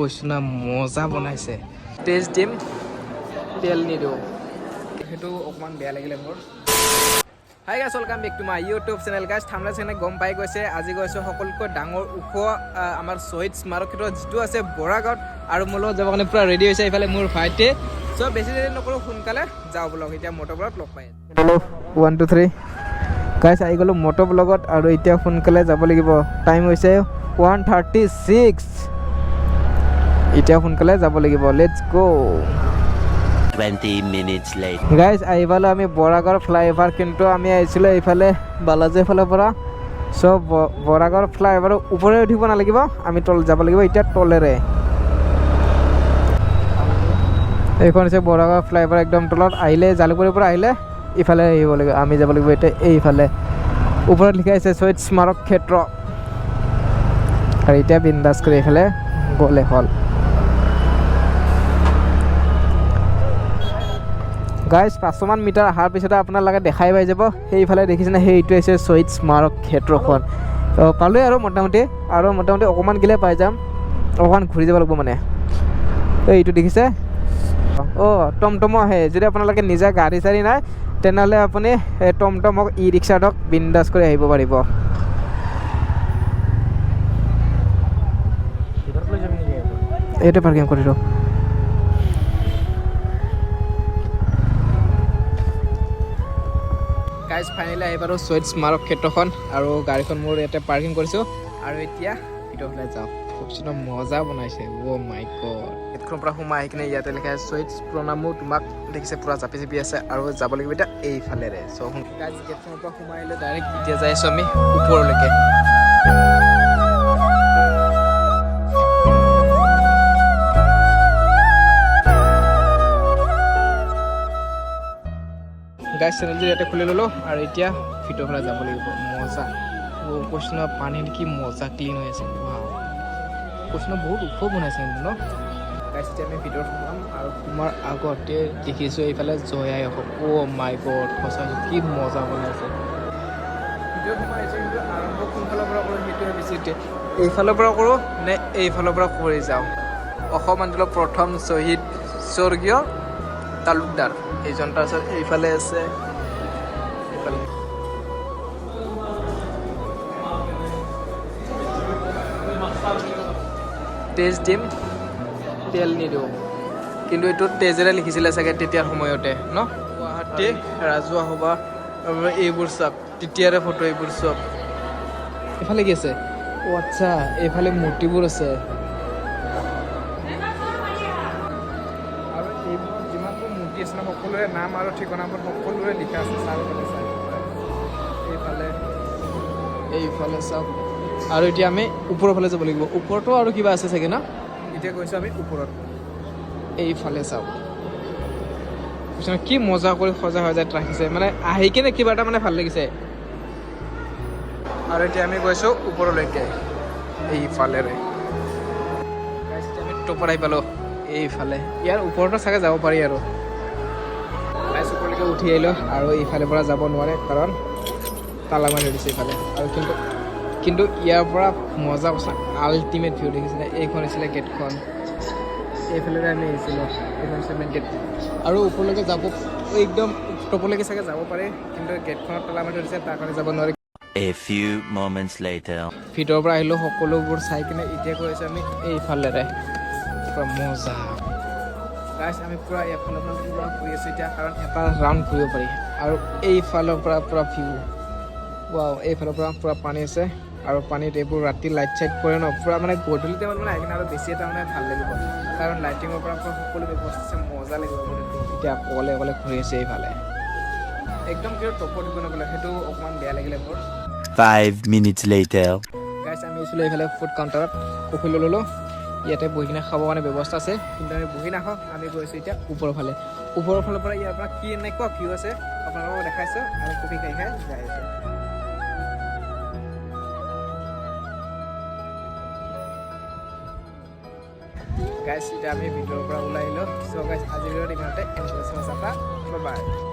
কৈছনা মজা বনাইছে টেষ্ট দিম তেল নিদিওঁ সেইটো অকমান বেয়া লাগিলে মোৰ hi guys welcome back to my YouTube channel guys thumbnail চেনে গম পাই গৈছে আজি গৈছোঁ সকলোতকৈ ডাঙৰ ওখ আমাৰ শ্বহীদ স্মাৰক ক্ষেত্ৰ যিটো আছে বৰাগাঁৱত আৰু মোৰ লগত যাব কাৰণে পুৰা ৰেডি হৈছে এইফালে মোৰ ভাইটি চ' বেছি দেৰি নকৰোঁ সোনকালে যাওঁ ব্লগ এতিয়া মটৰ ব্লগত লগ পাই হেল্ল' 1 2 3 গাইছ আহি গ'লোঁ মটৰ ব্লগত আৰু এতিয়া সোনকালে যাব লাগিব টাইম হৈছে 1:36 এতিয়া সোনকালে যাব লাগিব let's go 20 minutes late guys আহিপালো আমি বৰাগাঁৱৰ ফ্লাইঅভাৰ কিন্তু আমি আহিছিলোঁ এইফালে বালাজীৰ ফালৰ পৰা চ' বৰাগাঁৱৰ ফ্লাইঅভাৰৰ ওপৰে উঠিব নালাগিব আমি তল যাব লাগিব এতিয়া তলেৰে এইখন হৈছে বৰাগাঁৱৰ ফ্লাইঅভাৰ একদম তলত আহিলে জালুকবাৰীৰ পৰা আহিলে ইফালে আহিব লাগিব আমি যাব লাগিব এতিয়া এইফালে ওপৰত লিখা আছে শ্বহীদ স্মাৰক ক্ষেত্ৰ আৰু এতিয়া বিন্দাছ কৰি এইফালে গ'লে হ'ল গাইজ 500 মান মিটাৰ অহাৰ পিছতে আপোনালোকে দেখাই পাই যাব সেইফালে দেখিছেনে সেইটো হৈছে শ্বহীদ স্মাৰক ক্ষেত্ৰখন পালোঁৱেই আৰু মোটামুটি অকণমান গ'লে পাই যাম অকণমান ঘূৰি যাব লাগিব মানে এইটো দেখিছে টমটমো আহে যদি আপোনালোকে নিজা গাড়ী চাড়ী নাই তেনেহ'লে আপুনি টমটম হওক ই ৰিক্সাত হওক বিন্দাছ কৰি আহিব পাৰিব এইটো পাৰ্কিং কৰি দিওঁ গাইজ ফাইনেলি আহি পালোঁ শ্বহীদ স্মাৰক ক্ষেত্ৰখন আৰু গাড়ীখন মোৰ ইয়াতে পাৰ্কিং কৰিছোঁ আৰু এতিয়া ভিতৰলৈ যাওঁ খুব মজা বনাইছে অ' মাই গড গেটখনৰ পৰা সোমাই আহি কিনে ইয়াতে লিখা আছে শ্বহীদ প্ৰণামো তোমাক দেখিছে পুৰা জাপি জাপি আছে আৰু যাব লাগিব এতিয়া এইফালেৰে চ' গাইজ গেটখনৰ পৰা সোমাই আহিলে ডাইৰেক্ট এতিয়া যাই আছোঁ আমি ওপৰলৈকে গাইজ চেনেলটো ইয়াতে খুলি ল'লোঁ আৰু এতিয়া ভিতৰৰ ফালে যাব লাগিব মজা কৈছোঁ ন পানীৰ কি মজা ক্লিন হৈ আছে কৈছোঁ ন বহুত ওখ বনাইছে কিন্তু ন গাইজ এতিয়া আমি ভিতৰত সোমাম আৰু সোমাৰ আগতে দেখিছোঁ এইফালে জয়াই অ' মাই গড সঁচা কি মজা বনাইছে ভিতৰত সোমাই আহিছোঁ কিন্তু আৰম্ভ কোনফালৰ পৰা কৰোঁ সেইটোহে বেছি এইফালৰ পৰা কৰোঁ নে এইফালৰ পৰা কৰি যাওঁ অসম আন্দোলনৰ প্ৰথম শ্বহীদ স্বৰ্গীয় তালুকদাৰ এইজন তাৰপিছত এইফালে আছে এইফালে টেষ্ট দিম তেল নিদিওঁ কিন্তু এইটো তেজেৰে লিখিছিলে চাগে তেতিয়াৰ সময়তে ন গুৱাহাটী ৰাজহুৱা সভা এইবোৰ চাওক তেতিয়াৰে ফটো এইবোৰ চব এইফালে কি আছে অ' আচ্ছা এইফালে মূৰ্তিবোৰ আছে সকলোৰে নাম আৰু ঠিকনাবোৰ সকলোৰে লিখা আছে চাৰিওফালে এইফালে চাওক আৰু এতিয়া আমি ওপৰৰ ফালে যাব লাগিব ওপৰতো আৰু কিবা আছে চাগে ন এতিয়া গৈছোঁ আমি ওপৰত এইফালে চাওক কি মজা কৰি সজা সজাই ৰাখিছে মানে আহি কিনে কিবা এটা মানে ভাল লাগিছে আৰু এতিয়া আমি গৈছোঁ ওপৰলৈকে এইফালেৰে আমি টপত আহি পালোঁ এইফালে ইয়াৰ ওপৰতো চাগে যাব পাৰি আৰু ওপৰলৈকে উঠি আহিলোঁ আৰু ইফালে পৰা যাব নোৱাৰে কাৰণ তালা মাৰি দিছে ইফালে আৰু কিন্তু ইয়াৰ পৰা মজা কথা আল্টিমেট ভিউ দেখিছিলে এইখন আছিলে গেটখন এইফালে আমি আহিছিলোঁ এইখন আছিলে মেইন গেট আৰু ওপৰলৈকে যাব একদম টপলৈকে চাগে যাব পাৰে কিন্তু গেটখনত তালা মাৰি দিছে তাৰ কাৰণে যাব নোৱাৰে A few moments later ভিতৰৰ পৰা আহিলোঁ সকলোবোৰ চাই কিনে এতিয়া গৈ আছোঁ আমি এইফালেৰে পুৰা মজা গাইজ আমি পুৰা এইফালৰ পৰা পুৰা ঘূৰি আছোঁ এতিয়া কাৰণ এটা ৰাউণ্ড ঘূৰিব পাৰি আৰু এইফালৰ পৰা পুৰা ভিউ ৱাও এইফালৰ পৰা পুৰা পানী আছে আৰু পানীত এইবোৰ ৰাতি লাইট চাইট কৰে ন পুৰা মানে গধূলি টাইমত মানে আহি কিনে আৰু বেছি এটা মানে ভাল লাগিব কাৰণ লাইটিঙৰ পৰা সকলো ব্যৱস্থা আছে মজা লাগিব এতিয়া অকলে ঘূৰি আছে এইফালে একদম কিয় টপত দিব নগ'লে সেইটো অকণমান বেয়া লাগিলে মোৰ 5 minutes later গাইজ আমি আছিলোঁ এইফালে ফুড কাউণ্টাৰত কফি ল'লোঁ ইয়াতে বহি কিনে খাবৰ কাৰণে ব্যৱস্থা আছে কিন্তু আমি বহি নাখাওঁ আমি গৈছোঁ এতিয়া ওপৰৰ ফালৰ পৰা ইয়াৰ পৰা কি এনেকুৱা ভিউ আছে আপোনালোকক দেখাইছোঁ আৰু কফি খাই যাই আছোঁ গাইজ এতিয়া আমি ভিতৰৰ পৰা ওলাই আহিলোঁ চ' গাইজ আজিৰ ভিডিঅ'ত ইমানতে বাই